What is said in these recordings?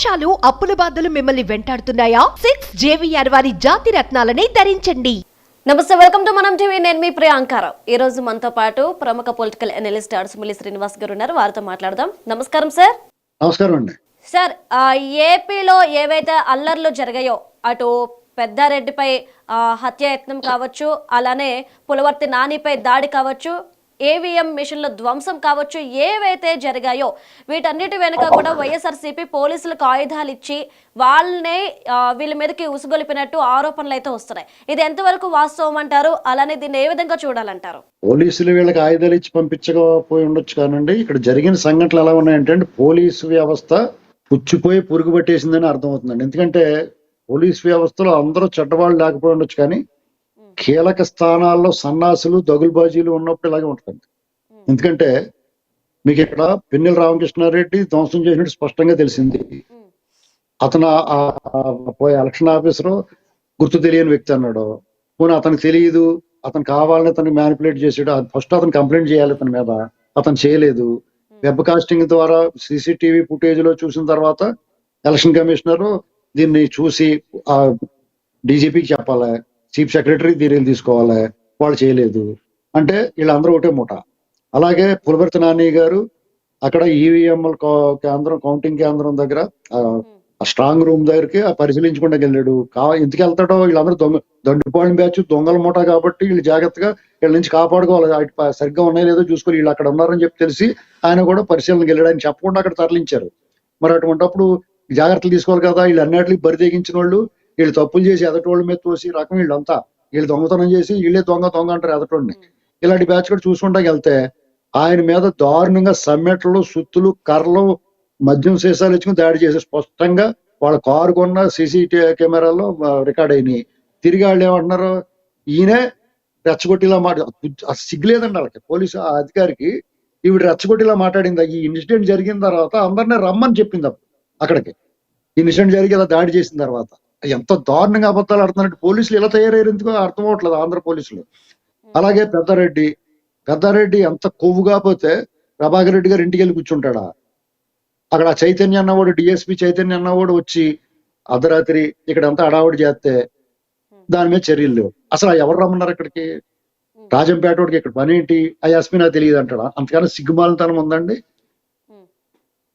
మోసాలు అప్పుల బాధలు మిమ్మల్ని వెంటాడుతున్నాయా? 6 JVR వారి జాతి రత్నాలని ధరించండి. నమస్తే, వెల్కమ్ టు మనం టీవీ. నేను మీ ప్రియాంకారావు. ఈ రోజు మనతో పాటు ప్రముఖ పొలిటికల్ అనలిస్ట్ అడుసుమిల్లి శ్రీనివాస్ గారు ఉన్నారు. వారితో మాట్లాడదాం. నమస్కారం సార్. నమస్కారం అండి. సార్, ఏపీలో ఏవైతే అల్లర్లు జరిగాయో, అటు పెద్దారెడ్డిపై హత్యాయత్నం కావచ్చు, అలానే పులవర్తి నానిపై దాడి కావచ్చు, ఏవిఎం మిషన్ల ధ్వంసం కావచ్చు, ఏవైతే జరిగాయో వీటన్నిటి వెనుక కూడా వైఎస్ఆర్సీపీ పోలీసులకు ఆయుధాలు ఇచ్చి వాళ్ళనే వీళ్ళ మీదకి ఉసుగొలిపినట్టు ఆరోపణలు అయితే వస్తున్నాయి. ఇది ఎంతవరకు వాస్తవం అంటారు? అలానే దీన్ని ఏ విధంగా చూడాలంటారు? పోలీసులు వీళ్ళకి ఆయుధాలు ఇచ్చి పంపించకపోయి ఉండొచ్చు కానండి, ఇక్కడ జరిగిన సంఘటనలు ఎలా ఉన్నాయంటే పోలీసు వ్యవస్థ పుచ్చిపోయి పురుగు పట్టేసిందని అర్థమవుతుందండి. ఎందుకంటే పోలీసు వ్యవస్థలో అందరూ చెడ్డవాళ్ళు లేకపోయి ఉండొచ్చు, కానీ కీలక స్థానాల్లో సన్నాసులు దగులుబాజీలు ఉన్నప్పుడు ఇలాగే ఉంటుంది. ఎందుకంటే మీకు ఇక్కడ పిన్నెల రామకృష్ణారెడ్డి ధ్వంసం చేసినట్టు స్పష్టంగా తెలిసింది. అతను పోయి ఎలక్షన్ ఆఫీసరు గుర్తు తెలియని వ్యక్తి అన్నాడు. పోనీ అతనికి తెలియదు, అతను కావాలని అతనికి మ్యానిపులేట్ చేసాడు. ఫస్ట్ అతను కంప్లైంట్ చేయాలి అతని మీద, అతను చేయలేదు. వెబ్ కాస్టింగ్ ద్వారా సీసీటీవీ ఫుటేజ్ లో చూసిన తర్వాత ఎలక్షన్ కమిషనర్ దీన్ని చూసి డీజీపీకి చెప్పాలి, చీఫ్ సెక్రటరీ దీనిని తీసుకోవాలి, వాళ్ళు చేయలేదు. అంటే వీళ్ళందరూ ఒకటే మూట. అలాగే పులవర్తి నాని గారు అక్కడ ఈవీఎంఎల్ కేంద్రం, కౌంటింగ్ కేంద్రం దగ్గర స్ట్రాంగ్ రూమ్ దగ్గరికి పరిశీలించకుండా వెళ్ళాడు. ఎందుకు వెళ్తాడో, వీళ్ళందరూ దండుపాళెం బ్యాచ్ దొంగల మూట కాబట్టి వీళ్ళు జాగ్రత్తగా వీళ్ళ నుంచి కాపాడుకోవాలి, సరిగ్గా ఉన్నాయో లేదో చూసుకొని వీళ్ళు అక్కడ ఉన్నారని చెప్పి తెలిసి ఆయన కూడా పరిశీలనకి వెళ్ళాడని చెప్పకుండా అక్కడ తరలించారు. మరి అటువంటిప్పుడు జాగ్రత్తలు తీసుకోవాలి కదా. వీళ్ళు అన్నిటికీ బరి తెగించిన వాళ్ళు, వీళ్ళు తప్పులు చేసి ఎదటోళ్ళ మీద తోసి రకం వీళ్ళంతా, వీళ్ళు దొంగతనం చేసి వీళ్ళే దొంగ అంటారు ఎదటోళ్ళని. ఇలాంటి బ్యాచ్ కూడా చూసుకుంటా వెళ్తే ఆయన మీద దారుణంగా సమ్మెట్లు, సుత్తులు, కర్రలు, మద్యం సీసాలు ఇచ్చుకుని దాడి చేసి స్పష్టంగా వాళ్ళ కారు కొన్న సీసీటీవీ కెమెరాల్లో రికార్డ్ అయినాయి. తిరిగి వాళ్ళు ఏమంటున్నారు, ఈయనే రెచ్చగొట్టిలా సిగ్గులేదండి వాళ్ళకి, పోలీసు అధికారికి. ఈవిడ రెచ్చగొట్టిలా మాట్లాడింది. ఈ ఇన్సిడెంట్ జరిగిన తర్వాత అందరినీ రమ్మని చెప్పింది అక్కడికి. ఇన్సిడెంట్ జరిగి ఇలా దాడి చేసిన తర్వాత ఎంత దారుణంగా అబద్ధాలు ఆడుతున్నట్టు పోలీసులు ఇలా తయారయ్యారు, ఎందుకో అర్థం అవట్లేదు ఆంధ్ర పోలీసులు. అలాగే పెద్దారెడ్డి ఎంత కొవ్వుగా పోతే ప్రభాకర్ రెడ్డి గారు ఇంటికి వెళ్ళి కూర్చుంటాడా? అక్కడ చైతన్య అన్నవాడు, డిఎస్పీ చైతన్య అన్నవాడు వచ్చి అర్ధరాత్రి ఇక్కడ అంతా అడావుడి చేస్తే దాని మీద చర్యలు లేవు. అసలు ఎవరు రమ్మన్నారు ఇక్కడికి? రాజంపేట వాడికి ఇక్కడ పని ఏంటి? ఆ ఎస్పీ నాకు తెలియదు అంటాడా? అంతకన్నా సిగ్గుమాలితనం ఉందండి.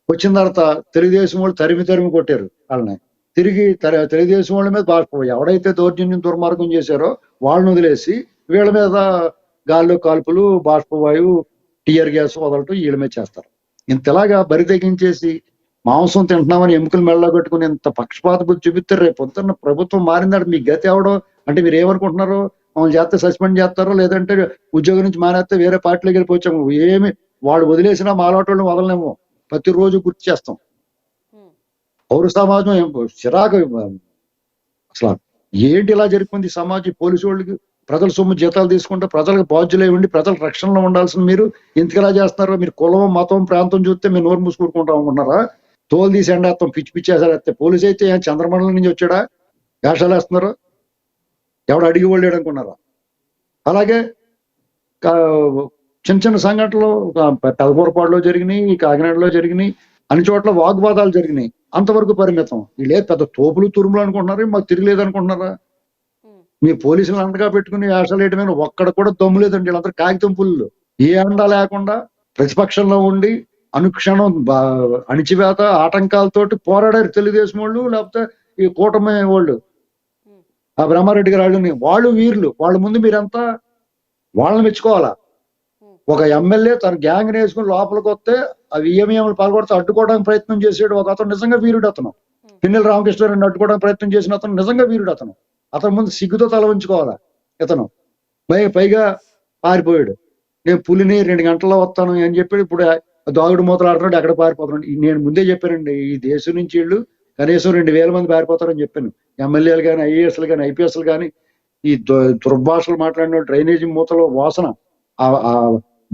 వచ్చిన తర్వాత తెలుగుదేశం వాళ్ళు తరిమి కొట్టారు వాళ్ళని. తిరిగి తెలుగుదేశం వాళ్ళ మీద ఎవడైతే దౌర్జన్యం దుర్మార్గం చేశారో వాళ్ళని వదిలేసి వీళ్ళ మీద గాల్లో కాల్పులు, బాష్పవాయువు, టియర్ గ్యాస్ వదలటం వీళ్ళ మీద చేస్తారు. ఇంతలాగా బరి తెగించేసి మాంసం తింటున్నామని ఎముకలు మెళ్ళలో పెట్టుకుని ఇంత పక్షపాత బుద్ధి చూపిస్తారు. రేపు పొద్దున్న ప్రభుత్వం మారిందాడు మీ గతి ఎవడో అంటే మీరు ఏమనుకుంటున్నారు? మమ్మల్ని చేస్తే సస్పెండ్ చేస్తారో, లేదంటే ఉద్యోగం నుంచి మానేస్తే వేరే పార్టీలోకి వెళ్ళిపోవచ్చాము. ఏమి వాళ్ళు వదిలేసినా మాలాటోళ్ళని వదలలేము. ప్రతిరోజు గుర్తు చేస్తాం. పౌర సమాజం చిరాకు. అసలు ఏంటి ఇలా జరిగింది సమాజం? పోలీసు వాళ్ళకి ప్రజల సొమ్ము జీతాలు తీసుకుంటే ప్రజలకు బాధ్యులే ఉండి ప్రజల రక్షణలో ఉండాల్సిన మీరు ఎందుకు ఇలా చేస్తున్నారో? మీరు కులం, మతం, ప్రాంతం చూస్తే మీరు నోరు మూసుకుంటాం అనుకుంటున్నారా? తోలు తీసి ఎండేస్తాం, పిచ్చి వేస్తే. పోలీసు అయితే చంద్రమండలం నుంచి వచ్చాడా? వేషాలు వేస్తున్నారు, ఎవడు అడిగి వాళ్ళు అనుకున్నారా? అలాగే చిన్న సంఘటనలు పెదపూరపాడులో జరిగినాయి, కాకినాడలో జరిగినాయి, అన్ని చోట్ల వాగ్వాదాలు జరిగినాయి. అంతవరకు పరిమితం. వీళ్ళే పెద్ద తోపులు తురుములు అనుకుంటున్నారు, మాకు తిరిగిలేదు అనుకుంటున్నారా? మీ పోలీసులు అండగా పెట్టుకుని వేషాలు వేయటమే ఒక్కడ కూడా దమ్ము లేదండి. వీళ్ళందరూ కాగితం పుల్లు. ఏ అండా లేకుండా ప్రతిపక్షంలో ఉండి అనుక్షణం అణిచివేత ఆటంకాలతోటి పోరాడారు తెలుగుదేశం వాళ్ళు, లేకపోతే ఈ కూటమి వాళ్ళు. ఆ బ్రహ్మారెడ్డి గారు వాళ్ళు వీరులు. వాళ్ళ ముందు మీరంతా వాళ్ళని మెచ్చుకోవాలా. ఒక ఎమ్మెల్యే తన గ్యాంగ్ వేసుకుని లోపలికి వస్తే అవి ఈఎంఐలు పాల్గొడితే అడ్డుకోవడానికి ప్రయత్నం చేసాడు ఒక అతను, నిజంగా వీరుడు అతను. పిన్నెల రామకృష్ణారెడ్డిని అడ్డుకోవడానికి ప్రయత్నం చేసిన అతను నిజంగా వీరుడు అతను. అతని ముందు సిగ్గుతో తల ఉంచుకోవాలా ఇతను. పైగా పారిపోయాడు. నేను పులిని 2 గంటల్లో వస్తాను అని చెప్పి ఇప్పుడు దాగుడు మూతలు ఆడుతున్నాడు, ఎక్కడ పారిపోతున్నాడు. నేను ముందే చెప్పానండి, ఈ దేశం నుంచి వీళ్ళు కనీసం 2000 మంది పారిపోతారని చెప్పాను. ఎమ్మెల్యేలు కానీ, ఐఏఎస్లు కానీ, ఐపీఎస్లు కానీ, ఈ దుర్భాషలు మాట్లాడిన డ్రైనేజీ మూతలో వాసన, ఆ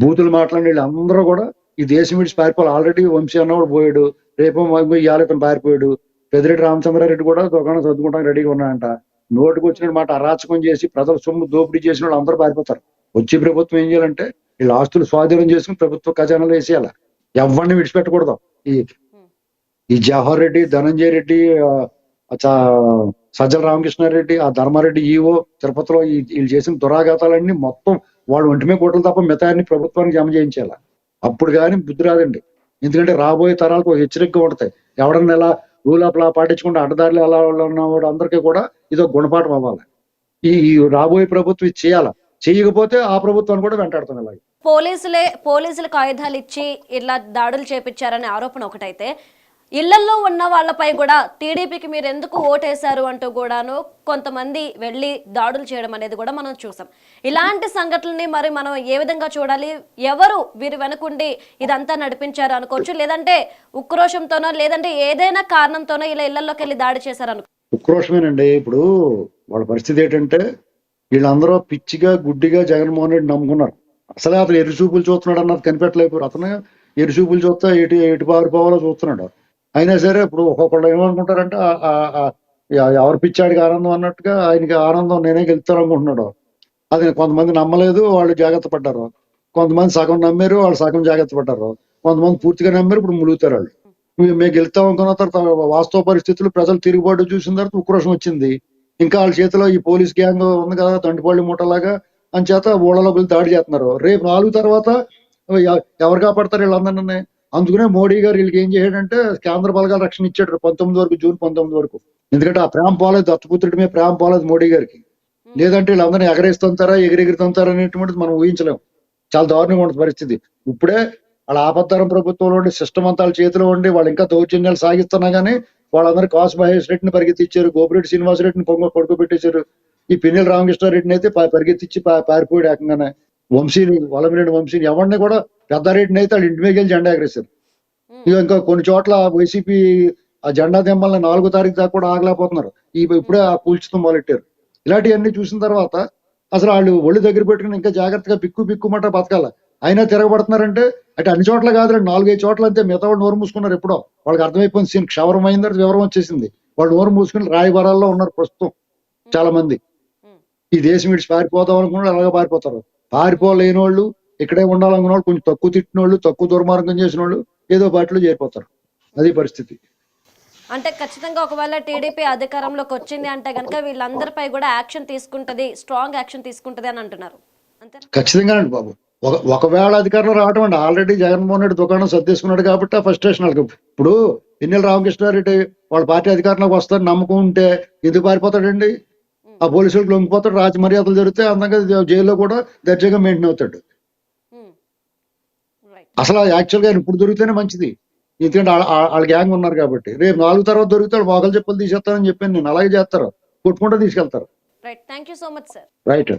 బూతులు మాట్లాడిన వీళ్ళు అందరూ కూడా ఈ దేశం విడిచి పారిపోవాలి. ఆల్రెడీ వంశీ అన్నవాడు పోయాడు, రేపు ఇవాళ ఇతను పారిపోయాడు. పెద్దిరెడ్డి రామచంద్రారెడ్డి కూడా దుకాణం సర్దుకుంటానికి రెడీగా ఉన్నాడంట. నోటుకు వచ్చిన మాట అరాచకం చేసి ప్రజల సొమ్ము దోపిడీ చేసిన వాళ్ళు అందరూ పారిపోతారు. వచ్చి ప్రభుత్వం ఏం చేయాలంటే వీళ్ళ ఆస్తులు స్వాధీనం చేసుకుని ప్రభుత్వ ఖజానాలో వేసేయాలి. ఎవరిని విడిచిపెట్టకూడదు. ఈ ఈ జవహర్ రెడ్డి, ధనంజయ రెడ్డి, సజ్జల రామకృష్ణారెడ్డి, ఆ ధర్మారెడ్డి ఈవో తిరుపతిలో వీళ్ళు చేసిన దురాఘాతాలన్నీ మొత్తం వాళ్ళు ఒంటిమే కోటలు తప్ప మిగతాన్ని ప్రభుత్వానికి జమ చేయించాలి. అప్పుడు కానీ బుద్ధి రాదండి. ఎందుకంటే రాబోయే తరాలకు ఒక హెచ్చరికగా ఉంటాయి. ఎవడన్నా ఎలా రూల్ ఆఫ్ లా పాటించకుండా అడ్డదారులు ఎలా ఉన్నవాడు అందరికీ కూడా ఇదో గుణపాఠం అవ్వాలి. ఈ రాబోయే ప్రభుత్వం ఇది చేయాలి. చేయకపోతే ఆ ప్రభుత్వాన్ని కూడా వెంటాడుతుంది. అలాగే పోలీసులకు ఆయుధాలు ఇచ్చి ఇలా దాడులు చేపించారనే ఆరోపణ ఒకటైతే, ఇళ్లల్లో ఉన్న వాళ్ళపై కూడా టీడీపీకి మీరు ఎందుకు ఓటేశారు అంటూ కూడాను కొంతమంది వెళ్ళి దాడులు చేయడం అనేది కూడా మనం చూసాం. ఇలాంటి సంఘటనల్ని మరి మనం ఏ విధంగా చూడాలి? ఎవరు వీరి వెనుకుండి ఇదంతా నడిపించారు అనుకోవచ్చు, లేదంటే ఉక్రోషంతోనో లేదంటే ఏదైనా కారణంతోనో ఇలా ఇళ్లలోకి వెళ్ళి దాడి చేశారు అనుకో. ఉక్రోషమేనండి. ఇప్పుడు వాళ్ళ పరిస్థితి ఏంటంటే వీళ్ళందరూ పిచ్చిగా గుడ్డిగా జగన్మోహన్ రెడ్డి నమ్ముకున్నారు. అసలే అతను ఎరుచూపులు చూస్తున్నాడు అన్నది కనిపెట్టలేకపోయారు. అతను ఎరుచూపులు చూస్తా ఎటు పారిపోవాలో చూస్తున్నాడు. అయినా సరే ఇప్పుడు ఒక్కొక్కళ్ళు ఏమనుకుంటారంటే ఎవరు పిచ్చాడికి ఆనందం అన్నట్టుగా ఆయనకి ఆనందం నేనే గెలుస్తాను అనుకుంటున్నాడు. అది కొంతమంది నమ్మలేదు, వాళ్ళు జాగ్రత్త పడ్డారు. కొంతమంది సగం నమ్మారు, వాళ్ళు సగం జాగ్రత్త పడ్డారు. కొంతమంది పూర్తిగా నమ్మారు, ఇప్పుడు ములుగుతారు. వాళ్ళు మేము గెలుస్తాం అనుకున్న తర్వాత వాస్తవ పరిస్థితులు ప్రజలు తిరుగుబాటు చూసిన తర్వాత ఉక్రోషం వచ్చింది. ఇంకా వాళ్ళ చేతిలో ఈ పోలీస్ గ్యాంగ్ ఉంది కదా, తంటిపల్లి మూటలాగా, అని చేత ఊళ్ళలో వెళ్ళి దాడి చేస్తున్నారు. రేపు 4 తర్వాత ఎవరు కాపాడతారు వీళ్ళందరినీ? అందుకనే మోడీ గారు వీళ్ళకి ఏం చేశాడంటే కేంద్ర బలగాల రక్షణ ఇచ్చాడు 19 వరకు, జూన్ 19 వరకు. ఎందుకంటే ఆ ప్రేమ పోలేదు, దత్తపుత్రుడి మీద ప్రేమ పోలేదు మోడీ గారికి. లేదంటే వీళ్ళందరినీ ఎగరేస్తుంటారా ఎగిరెగురుతుంటారా అనేటువంటిది మనం ఊహించలేము. చాలా దారుణంగా ఉంటుంది పరిస్థితి. ఇప్పుడే వాళ్ళ ఆపద్ధరం ప్రభుత్వంలో ఉండి సిస్టమ్ అంతా వాళ్ళ చేతిలో ఉండి వాళ్ళు ఇంకా దౌర్జన్యాలు సాగిస్తున్నా గానీ వాళ్ళందరూ కాసు మహేష్ రెడ్డిని పరిగెత్తిచ్చారు, గోపిరెడ్డి శ్రీనివాసరెడ్డిని పడుకోబెట్టేశారు. ఈ పిన్నెల రామకృష్ణారెడ్డిని అయితే పరిగెత్తిచ్చి పారిపోయాడు ఏకంగానే. వంశీని, వలమిరెడ్డి వంశీని, ఎవరిని కూడా పెద్దారెడ్డిని అయితే వాళ్ళ ఇంటి మీద వెళ్ళి జెండా ఎగరేశారు. ఇక ఇంకా కొన్ని చోట్ల వైసీపీ ఆ జెండా దెమ్మల్ని 4వ తారీఖు దాకా కూడా ఆగలేకపోతున్నారు. ఇప్పుడే ఆ కూల్చుతూ మొదలెట్టారు. ఇలాంటివన్నీ చూసిన తర్వాత అసలు వాళ్ళు ఒళ్ళు దగ్గర పెట్టుకుని ఇంకా జాగ్రత్తగా బిక్కుమట బతకాల. అయినా తిరగబడుతున్నారంటే అంటే అన్ని చోట్ల కాదు, 4-5 చోట్ల అంతే. మిగతా వాళ్ళు నోరు మూసుకున్నారు. ఎప్పుడో వాళ్ళకి అర్థమైపోయింది సీన్ క్షవరం అయిన తర్వాత వివరం వచ్చేసింది. వాళ్ళు నోరు మూసుకుని రాయబారాల్లో ఉన్నారు ప్రస్తుతం చాలా మంది. ఈ దేశం విడిచి పారిపోదాం అనుకున్న అలాగే పారిపోతారు. పారిపోలేని వాళ్ళు, ఇక్కడే ఉండాలనుకున్న వాళ్ళు, కొంచెం తక్కువ తిట్టిన వాళ్ళు, తక్కువ దుర్మార్గం చేసిన వాళ్ళు ఏదో పార్టీలో చేరిపోతారు. అది పరిస్థితి. అంటే ఖచ్చితంగా ఒకవేళ టీడీపీ అధికారంలోకి వచ్చింది అంటే కనుక వీళ్ళందరిపై కూడా యాక్షన్ తీసుకుంటది, స్ట్రాంగ్ యాక్షన్ తీసుకుంటది అని అంటున్నారు. ఖచ్చితంగా అండి బాబు. ఒకవేళ అధికారంలో రావడం అండి, ఆల్రెడీ జగన్మోహన్ రెడ్డి దుకాణం సర్దేసుకున్నాడు కాబట్టి ఆ ఫ్రస్ట్రేషన్ వాళ్ళకి. ఇప్పుడు పిన్నెల రామకృష్ణారెడ్డి వాళ్ళ పార్టీ అధికారంలోకి వస్తారని నమ్మకం ఉంటే ఎందుకు పారిపోతాడండి? ఆ పోలీసులకు లొంగిపోతాడు, రాజమర్యాదలు జరిగితే అందంగా జైల్లో కూడా దర్జాగా మెయింటైన్ అవుతాడు. అసలు యాక్చువల్గా ఇప్పుడు దొరికితేనే మంచిది. ఎందుకంటే వాళ్ళ గ్యాంగ్ ఉన్నారు కాబట్టి. రేపు 4 తర్వాత దొరుకుతాడు, మోకాలు చెప్పులు తీసేస్తారని చెప్పాను నేను. అలాగే చేస్తారు, కొట్టుకుంటూ తీసుకెళ్తారు. Right, thank you so much sir. Right.